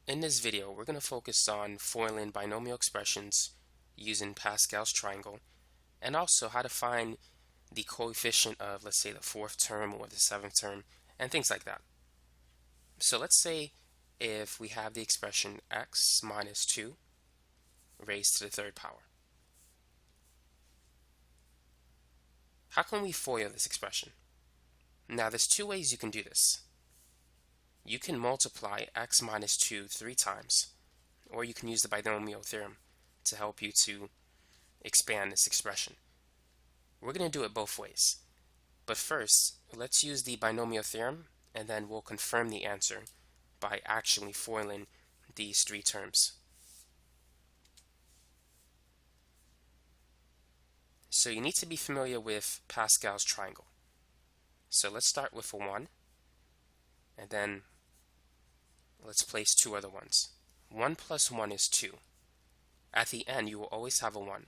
In this video, we're going to focus on foiling binomial expressions using Pascal's triangle, and also how to find the coefficient of, let's say, the fourth term or the seventh term, and things like that. So let's say if we have the expression x minus 2 raised to the third power. How can we FOIL this expression? Now, there's two ways you can do this. You can multiply x minus 2 3 times, or you can use the Binomial Theorem to help you to expand this expression. We're going to do it both ways. But first, let's use the Binomial Theorem, and then we'll confirm the answer by actually foiling these three terms. So you need to be familiar with Pascal's triangle. So let's start with a 1, and then let's place two other ones. 1 plus 1 is 2. At the end, you will always have a 1.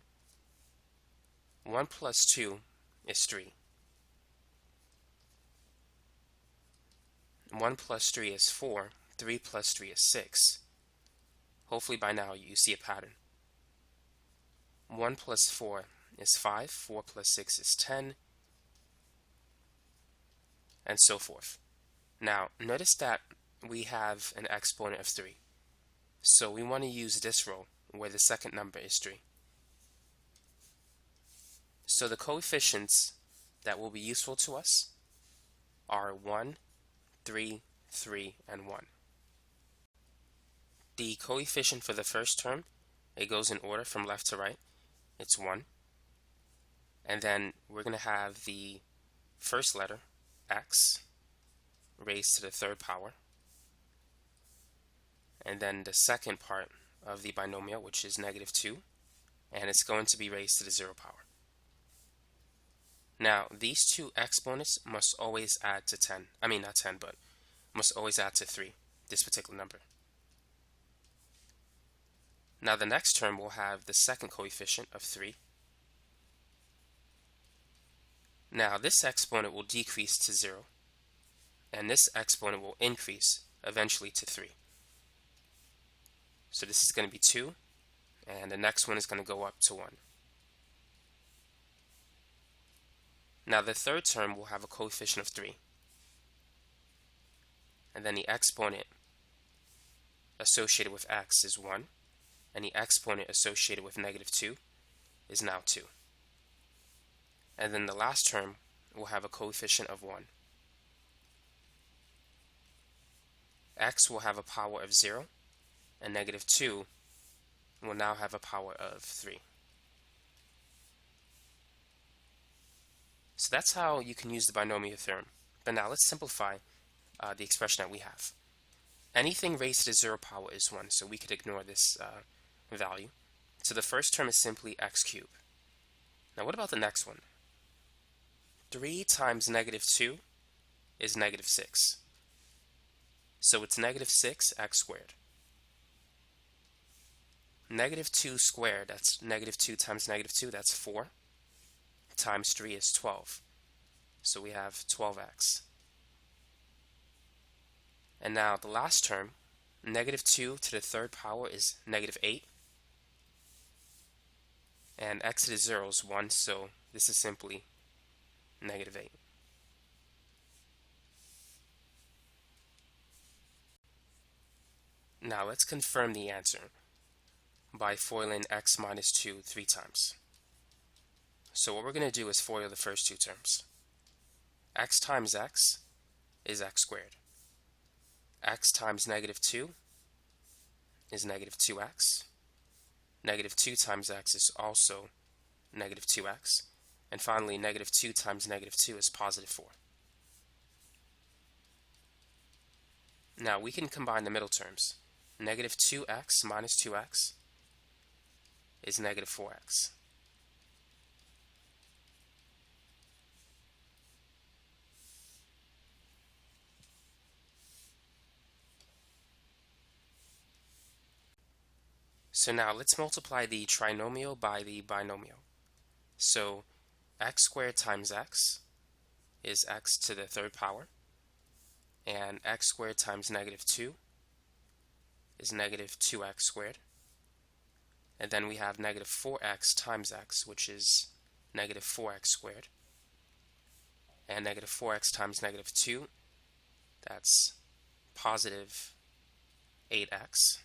1 plus 2 is 3. 1 plus 3 is 4. 3 plus 3 is 6. Hopefully by now you see a pattern. 1 plus 4 is 5. 4 plus 6 is 10. And so forth. Now, notice that we have an exponent of 3. So we want to use this row where the second number is 3. So the coefficients that will be useful to us are 1, 3, 3, and 1. The coefficient for the first term, it goes in order from left to right. It's 1. And then we're going to have the first letter, x, raised to the third power. And then the second part of the binomial, which is negative 2, and it's going to be raised to the 0 power. Now, these two exponents must always add to 10. I mean, not 10, but must always add to 3, this particular number. Now, the next term will have the second coefficient of 3. Now, this exponent will decrease to 0, and this exponent will increase eventually to 3. So this is going to be 2, and the next one is going to go up to 1. Now the third term will have a coefficient of 3. And then the exponent associated with x is 1, and the exponent associated with negative 2 is now 2. And then the last term will have a coefficient of 1. X will have a power of 0, and negative 2 will now have a power of 3. So that's how you can use the binomial theorem. But now let's simplify the expression that we have. Anything raised to the 0 power is 1, so we could ignore this value. So the first term is simply x cubed. Now what about the next one? 3 times negative 2 is negative 6. So it's negative 6x squared. Negative 2 squared, that's negative 2 times negative 2, that's 4. Times 3 is 12. So we have 12x. And now the last term, negative 2 to the third power is negative 8. And x to the 0 is 1, so this is simply negative 8. Now let's confirm the answer by foiling x minus 2 3 times. So what we're going to do is FOIL the first two terms. X times x is x squared. X times negative 2 is negative 2x. Negative 2 times x is also negative 2x. And finally, negative 2 times negative 2 is positive 4. Now we can combine the middle terms. Negative 2x minus 2x is negative 4x. So now let's multiply the trinomial by the binomial. So x squared times x is x to the third power, and x squared times negative 2 is negative 2x squared. And then we have negative 4x times x, which is negative 4x squared. And negative 4x times negative 2, that's positive 8x.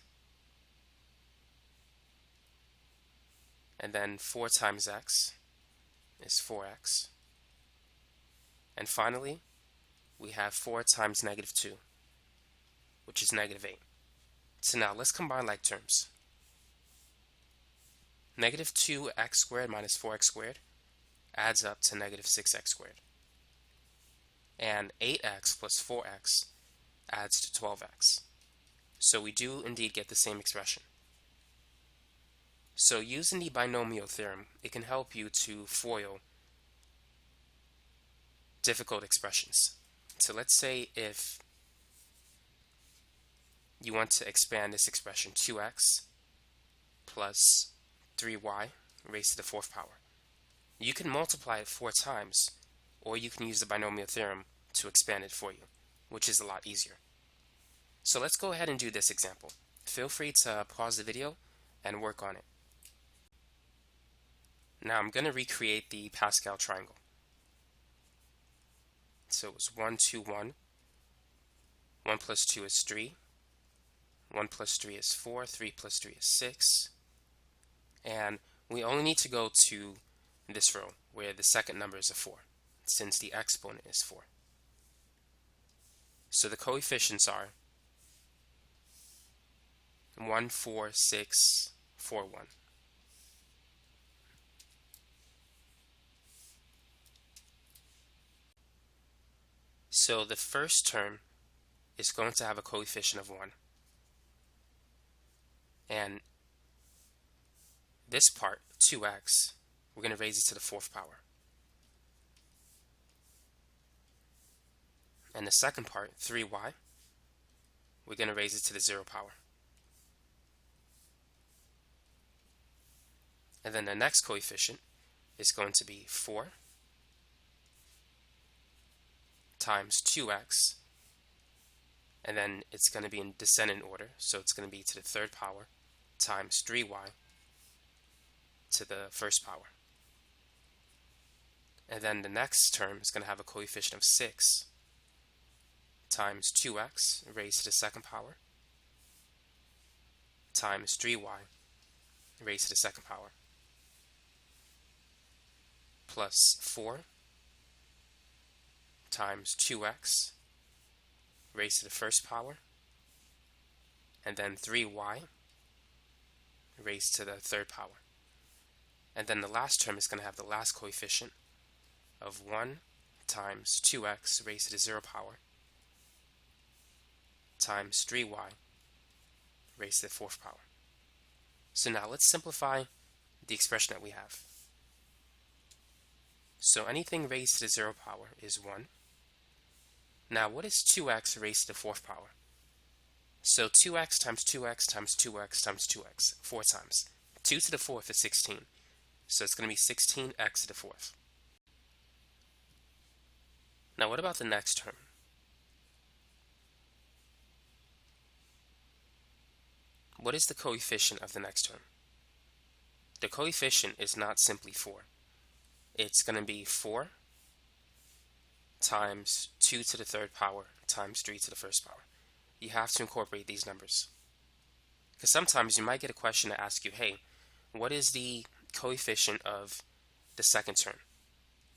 And then 4 times x is 4x. And finally, we have 4 times negative 2, which is negative 8. So now let's combine like terms. Negative 2x squared minus 4x squared adds up to negative 6x squared. And 8x plus 4x adds to 12x. So we do indeed get the same expression. So using the binomial theorem, it can help you to FOIL difficult expressions. So let's say if you want to expand this expression, 2x plus 3y raised to the 4th power. You can multiply it 4 times, or you can use the binomial theorem to expand it for you, which is a lot easier. So let's go ahead and do this example. Feel free to pause the video and work on it. Now I'm going to recreate the Pascal triangle. So it was 1, 2, 1. 1 plus 2 is 3. 1 plus 3 is 4. 3 plus 3 is 6. And we only need to go to this row where the second number is a 4, since the exponent is 4. So the coefficients are 1, 4, 6, 4, 1. So the first term is going to have a coefficient of 1. And this part, 2x, we're going to raise it to the 4th power. And the second part, 3y, we're going to raise it to the 0 power. And then the next coefficient is going to be 4 times 2x, and then it's going to be in descendant order, so it's going to be to the 3rd power times 3y to the 1st power. And then the next term is going to have a coefficient of 6 times 2x raised to the 2nd power times 3y raised to the 2nd power plus 4 times 2x raised to the 1st power, and then 3y raised to the 3rd power. And then the last term is going to have the last coefficient of 1 times 2x raised to the 0 power times 3y raised to the 4th power. So now let's simplify the expression that we have. So anything raised to the 0 power is 1. Now what is 2x raised to the 4th power? So 2x times 2x times 2x times 2x, 4 times. 2 to the 4th is 16. So it's going to be 16x to the 4th. Now what about the next term? What is the coefficient of the next term? The coefficient is not simply 4. It's going to be 4 times 2 to the 3rd power times 3 to the 1st power. You have to incorporate these numbers. Because sometimes you might get a question to ask you, hey, what is the coefficient of the second term?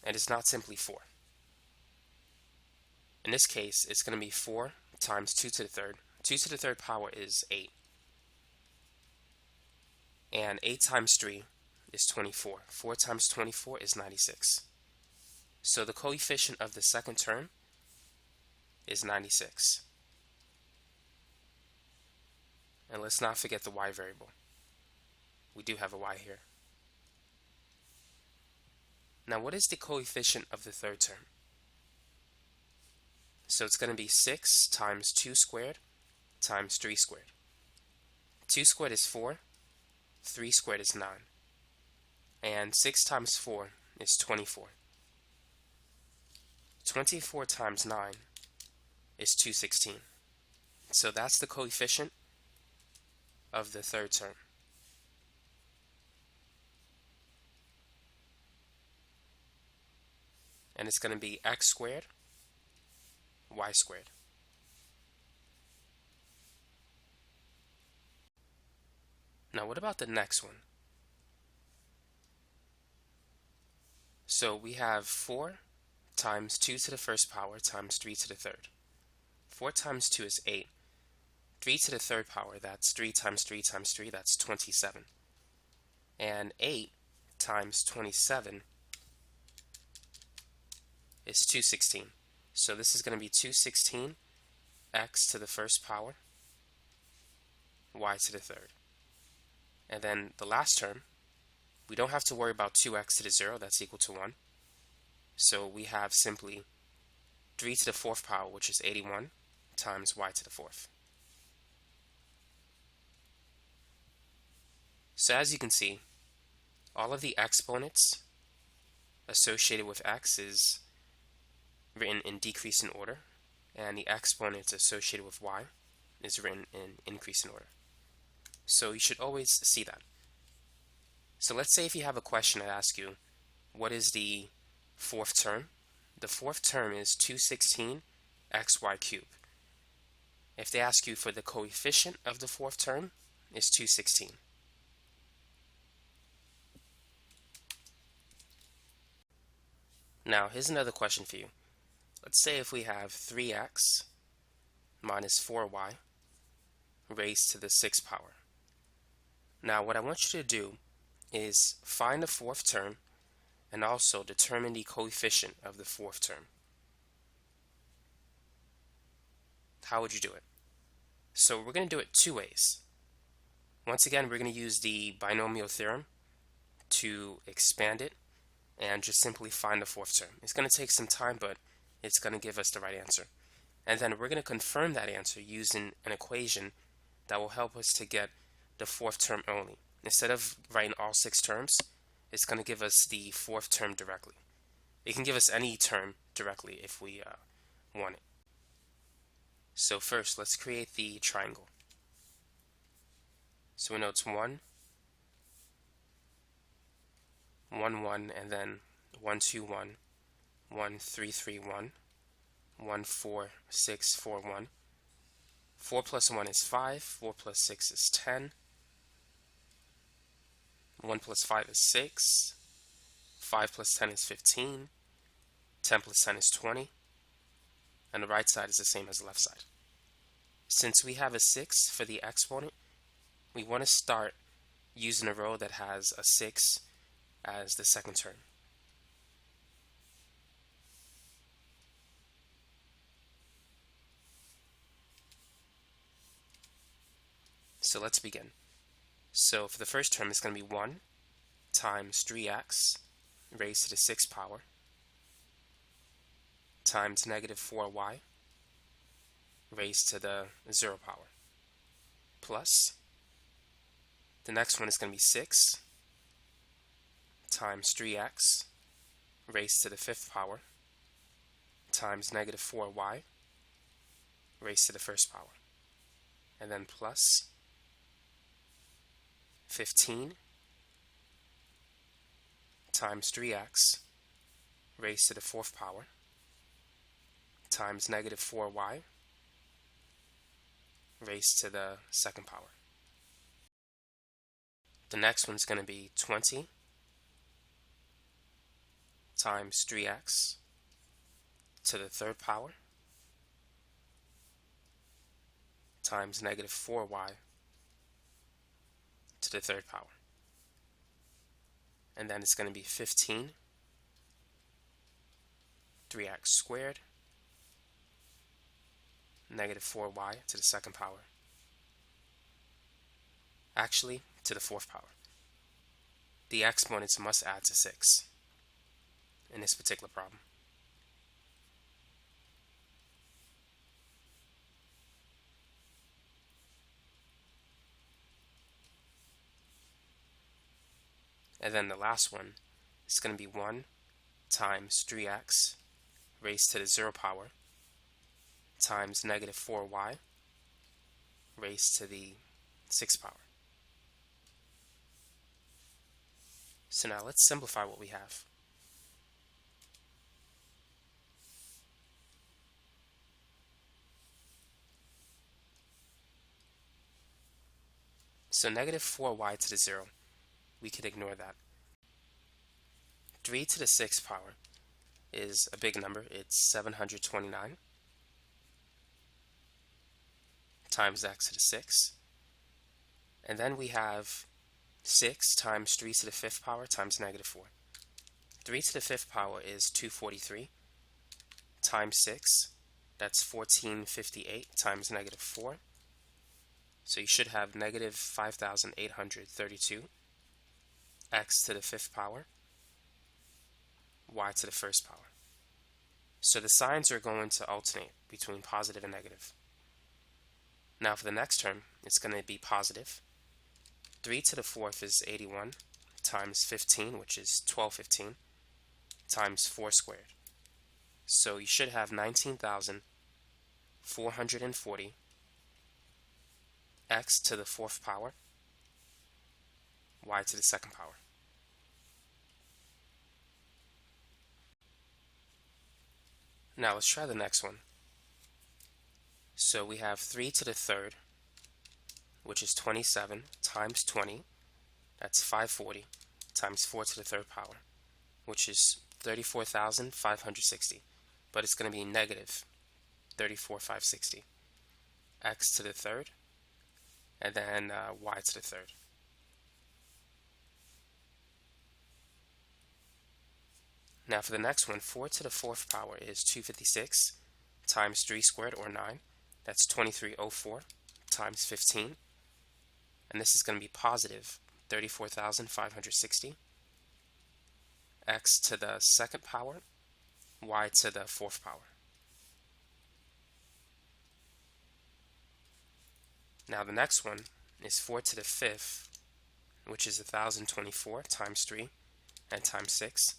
And it's not simply 4. In this case, it's going to be 4 times 2 to the 3rd. 2 to the 3rd power is 8. And 8 times 3 is 24. 4 times 24 is 96. So the coefficient of the second term is 96. And let's not forget the y variable. We do have a y here. Now what is the coefficient of the third term? So it's going to be 6 times 2 squared times 3 squared. 2 squared is 4. 3 squared is 9. And 6 times 4 is 24. 24 times 9 is 216. So that's the coefficient of the third term. And it's going to be x squared, y squared. Now what about the next one? So we have 4 times 2 to the first power times 3 to the third. 4 times 2 is 8. 3 to the third power, that's 3 times 3 times 3, that's 27. And 8 times 27 is 216. So this is going to be 216 x to the first power, y to the third. And then the last term, we don't have to worry about 2x to the 0, that's equal to 1. So we have simply 3 to the fourth power, which is 81, times y to the fourth. So as you can see, all of the exponents associated with x is written in decreasing order, and the exponents associated with y is written in increasing order. So you should always see that. So let's say if you have a question that asks you, what is the fourth term? The fourth term is 216 xy cubed. If they ask you for the coefficient of the fourth term, it's 216. Now here's another question for you. Let's say if we have 3x minus 4y raised to the sixth power. Now what I want you to do is find the fourth term and also determine the coefficient of the fourth term. How would you do it? So we're going to do it two ways. Once again, we're going to use the binomial theorem to expand it and just simply find the fourth term. It's going to take some time, but it's going to give us the right answer. And then we're going to confirm that answer using an equation that will help us to get the fourth term only. Instead of writing all 6 terms, it's going to give us the fourth term directly. It can give us any term directly if we want it. So first, let's create the triangle. So we know it's 1, 1, 1, and then 1, 2, 1, 1, 3, 3, 1, 1, 4, 6, 4, 1. 4 plus 1 is 5, 4 plus 6 is 10, 1 plus 5 is 6, 5 plus 10 is 15, 10 plus 10 is 20, and the right side is the same as the left side. Since we have a 6 for the exponent, we want to start using a row that has a 6 as the second term. So let's begin. So for the first term, it's going to be 1 times 3x raised to the sixth power times negative 4y raised to the 0 power plus the next one is going to be 6 times 3x raised to the fifth power times negative 4y raised to the first power, and then plus 15 times 3x raised to the fourth power times negative 4y raised to the second power. The next one's going to be 20 times 3x to the third power times negative 4y to the third power. And then it's going to be 15 3x squared negative 4y to the second power. Actually, to the fourth power. The exponents must add to 6 in this particular problem. And then the last one is going to be 1 times 3x raised to the 0 power times negative 4y raised to the 6th power. So now let's simplify what we have. So negative 4y to the 0, we could ignore that. 3 to the 6th power is a big number. It's 729 times x to the 6. And then we have 6 times 3 to the 5th power times negative 4. 3 to the 5th power is 243 times 6. That's 1458 times negative 4. So you should have negative 5,832 x to the 5th power, y to the 1st power. So the signs are going to alternate between positive and negative. Now for the next term, it's going to be positive. 3 to the 4th is 81 times 15, which is 1215, times 4 squared. So you should have 19,440 x to the 4th power, y to the 2nd power. Now let's try the next one. So we have 3 to the 3rd, which is 27 times 20, that's 540, times 4 to the 3rd power, which is 34,560, but it's going to be negative 34,560, x to the 3rd, and then y to the 3rd. Now for the next one, 4 to the 4th power is 256 times 3 squared, or 9. That's 2304 times 15. And this is going to be positive 34,560. X to the 2nd power, y to the 4th power. Now the next one is 4 to the 5th, which is 1,024 times 3 and times 6.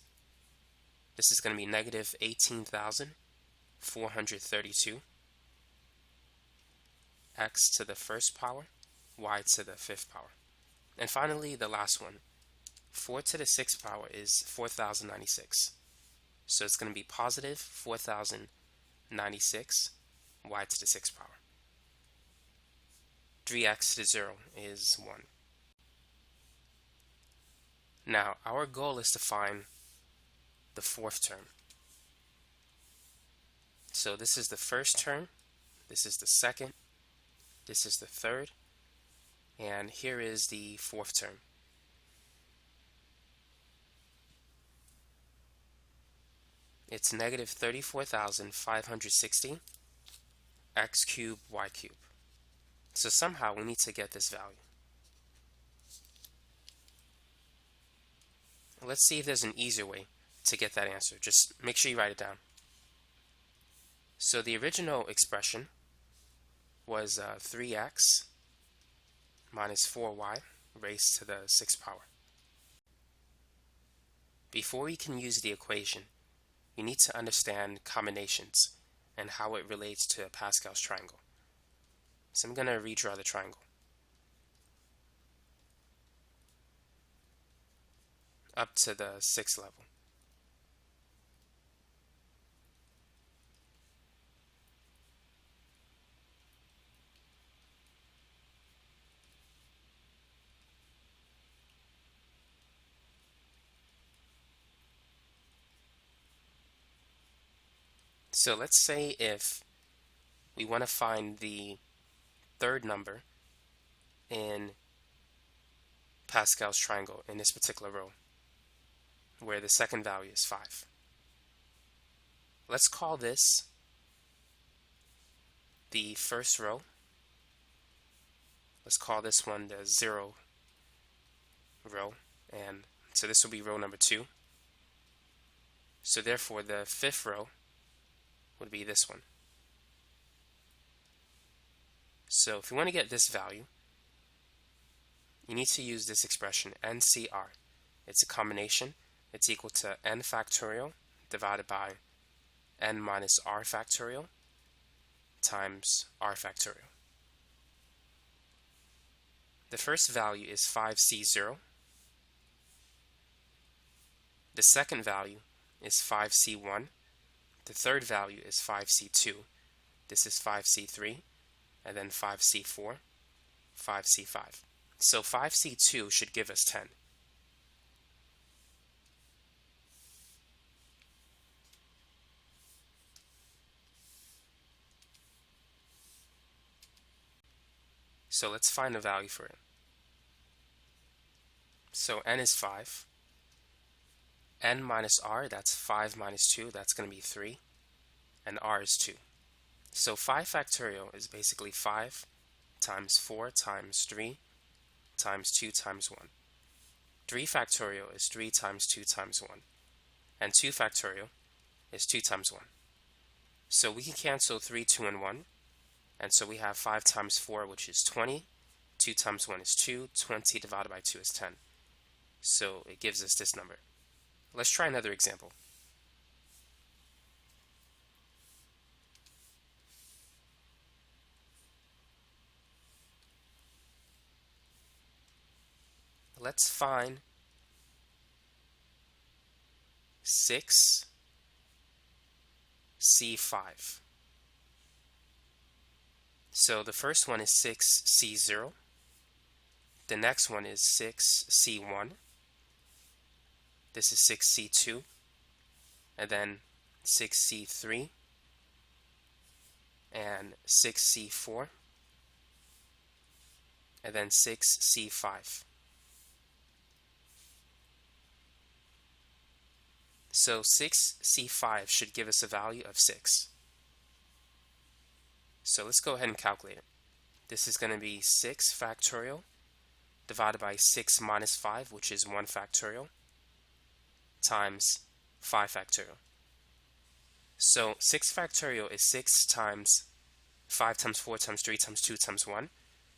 This is going to be negative 18,432 x to the 1st power, y to the 5th power. And finally, the last one, 4 to the 6th power is 4,096. So it's going to be positive 4,096 y to the 6th power. 3x to the 0 is 1. Now, our goal is to find the 4th term. So this is the 1st term, this is the 2nd, this is the 3rd, and here is the 4th term. It's negative 34,560 x cubed y cubed. So somehow we need to get this value. Let's see if there's an easier way to get that answer. Just make sure you write it down. So the original expression was 3x minus 4y raised to the 6th power. Before we can use the equation, you need to understand combinations and how it relates to Pascal's triangle. So I'm going to redraw the triangle. Up to the 6th level. So let's say if we want to find the 3rd number in Pascal's triangle in this particular row, where the 2nd value is 5. Let's call this the 1st row. Let's call this one the 0 row, and so this will be row number 2. So therefore the 5th row would be this one. So if you want to get this value, you need to use this expression NCR. It's a combination. It's equal to n factorial divided by n minus r factorial times r factorial. The first value is 5c0. The second value is 5c1. The third value is 5c2. This is 5c3, and then 5c4, 5c5. So 5c2 should give us 10. So let's find a value for it. So n is 5. N minus r, that's 5 minus 2, that's going to be 3. And r is 2. So 5 factorial is basically 5 times 4 times 3 times 2 times 1. 3 factorial is 3 times 2 times 1. And 2 factorial is 2 times 1. So we can cancel 3, 2, and 1. And so we have 5 times 4, which is 20. 2 times 1 is 2. 20 divided by 2 is 10. So it gives us this number. Let's try another example. Let's find 6c5. So the first one is 6c0. The next one is 6c1. This is 6c2. And then 6c3. And 6c4. And then 6c5. So 6c5 should give us a value of 6. So let's go ahead and calculate it. This is going to be 6 factorial divided by 6 minus 5, which is 1 factorial, times 5 factorial. So 6 factorial is 6 times 5 times 4 times 3 times 2 times 1.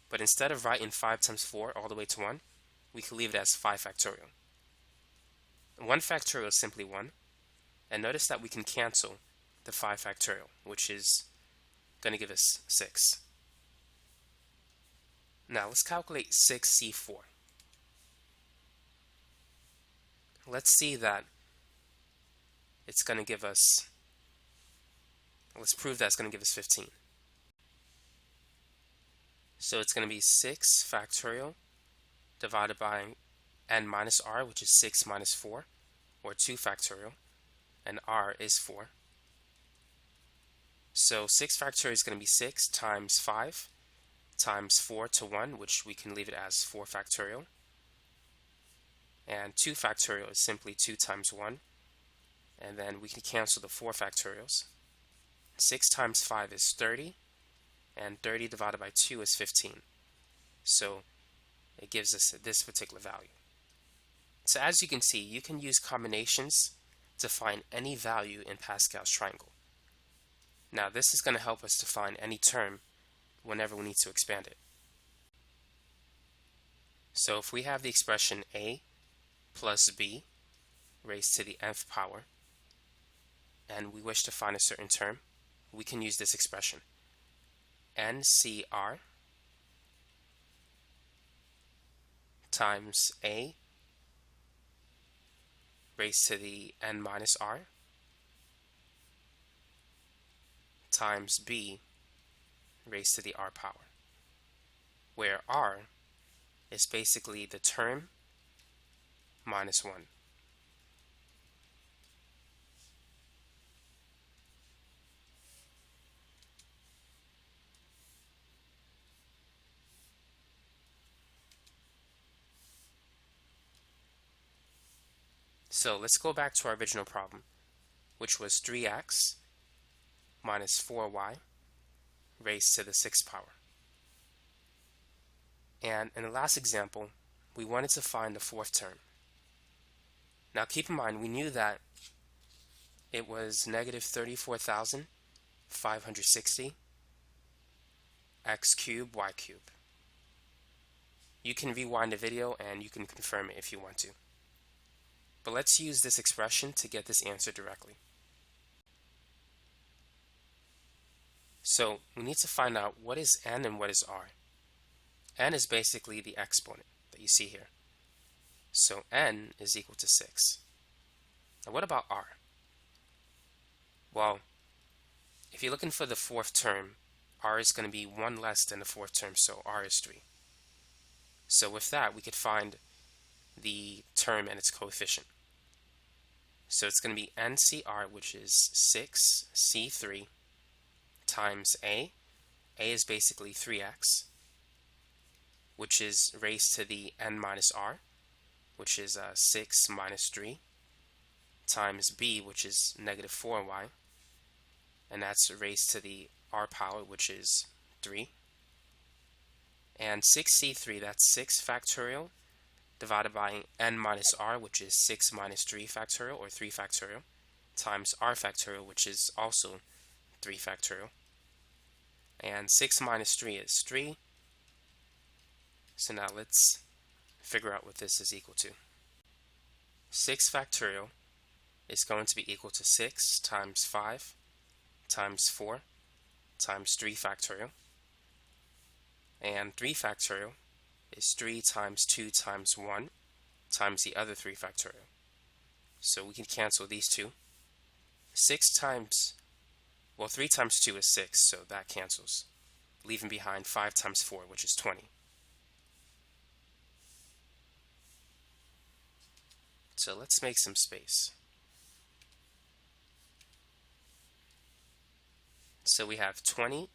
But instead of writing 5 times 4 all the way to 1, we can leave it as 5 factorial. 1 factorial is simply 1. And notice that we can cancel the 5 factorial, which is going to give us 6. Now let's calculate 6c4. Let's see that it's going to give us, let's prove that it's going to give us 15. So it's going to be 6 factorial divided by n minus r, which is 6 minus 4, or 2 factorial, and r is 4. So 6 factorial is going to be 6 times 5 times 4 to 1, which we can leave it as 4 factorial. And 2 factorial is simply 2 times 1. And then we can cancel the 4 factorials. 6 times 5 is 30. And 30 divided by 2 is 15. So it gives us this particular value. So as you can see, you can use combinations to find any value in Pascal's triangle. Now this is going to help us to find any term whenever we need to expand it. So if we have the expression a plus b raised to the nth power, and we wish to find a certain term, we can use this expression. NCR times a raised to the n minus r times b raised to the r power, where r is basically the term minus 1. So let's go back to our original problem, which was 3x minus 4y raised to the 6th power. And in the last example, we wanted to find the fourth term. Now keep in mind, we knew that it was negative 34,560 x cubed y cubed. You can rewind the video and you can confirm it if you want to. But let's use this expression to get this answer directly. So we need to find out what is n and what is r. n is basically the exponent that you see here. So n is equal to 6. Now what about r? Well, if you're looking for the fourth term, r is going to be 1 less than the fourth term, so r is 3. So with that, we could find the term and its coefficient. So it's going to be NCR, which is 6C3 times A. A is basically 3x, which is raised to the n minus r, which is 6 minus 3, times B, which is negative 4y, and that's raised to the r power, which is 3. And 6C3, that's 6 factorial, divided by n minus r, which is 6 minus 3 factorial, or 3 factorial, times r factorial, which is also 3 factorial. And 6 minus 3 is 3. So now let's figure out what this is equal to. 6 factorial is going to be equal to 6 times 5 times 4 times 3 factorial. And 3 factorial is 3 times 2 times 1 times the other 3 factorial. So we can cancel these two. 3 times 2 is 6, so that cancels, leaving behind 5 times 4, which is 20. So let's make some space. So we have 20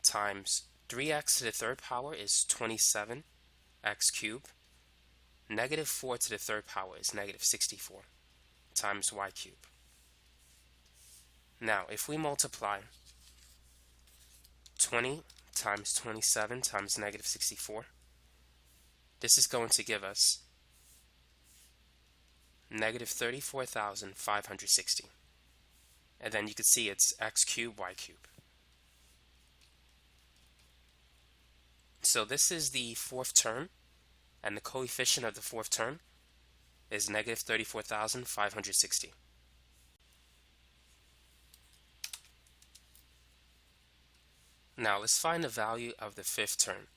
times 3x to the third power is 27x cubed. Negative 4 to the third power is negative 64 times y cubed. Now, if we multiply 20 times 27 times negative 64, this is going to give us negative 34,560. And then you can see it's x cubed, y cubed. So this is the fourth term, and the coefficient of the fourth term is negative 34,560. Now let's find the value of the fifth term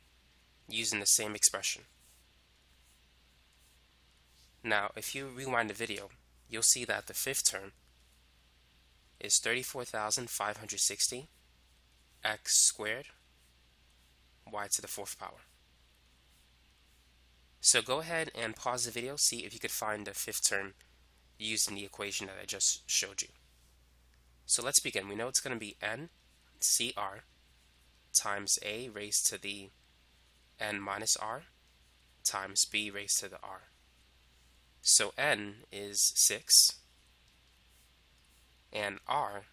using the same expression. Now if you rewind the video, you'll see that the fifth term is 34,560 x squared y to the fourth power. So go ahead and pause the video, see if you could find the fifth term using the equation that I just showed you. So let's begin. We know it's going to be NCR times A raised to the n minus r times B raised to the r. So n is 6, and r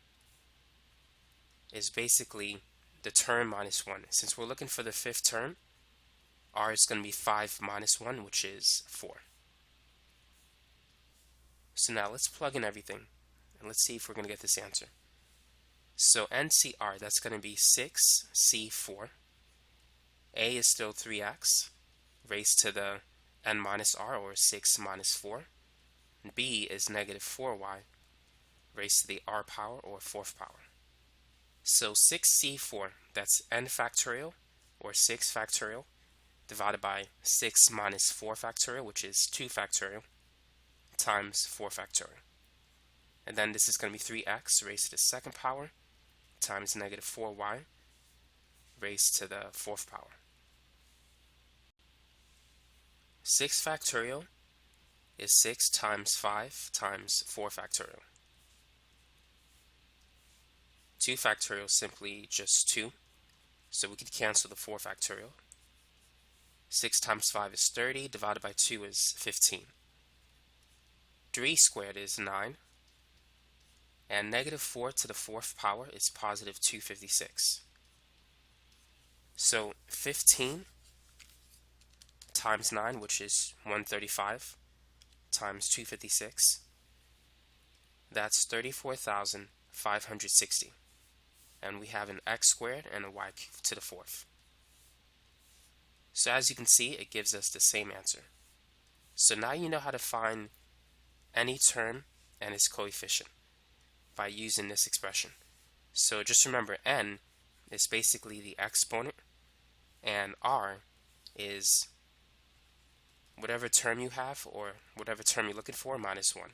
is basically the term minus 1. Since we're looking for the fifth term, r is going to be 5 minus 1, which is 4. So now let's plug in everything, and let's see if we're going to get this answer. So NCR, that's going to be 6C4. A is still 3x raised to the n minus r, or 6 minus 4. And B is negative 4y raised to the r power, or fourth power. So 6C4, that's n factorial, or 6 factorial, divided by 6 minus 4 factorial, which is 2 factorial, times 4 factorial. And then this is going to be 3x raised to the second power times negative 4y raised to the fourth power. 6 factorial is 6 times 5 times 4 factorial. 2 factorial is simply just 2, so we could cancel the 4 factorial. 6 times 5 is 30, divided by 2 is 15. 3 squared is 9, and negative 4 to the fourth power is positive 256. So 15 times 9, which is 135, times 256, that's 34,560. And we have an x squared and a y cubed to the fourth. So as you can see, it gives us the same answer. So now you know how to find any term and its coefficient by using this expression. So just remember, n is basically the exponent, and r is whatever term you have, or whatever term you're looking for, minus 1.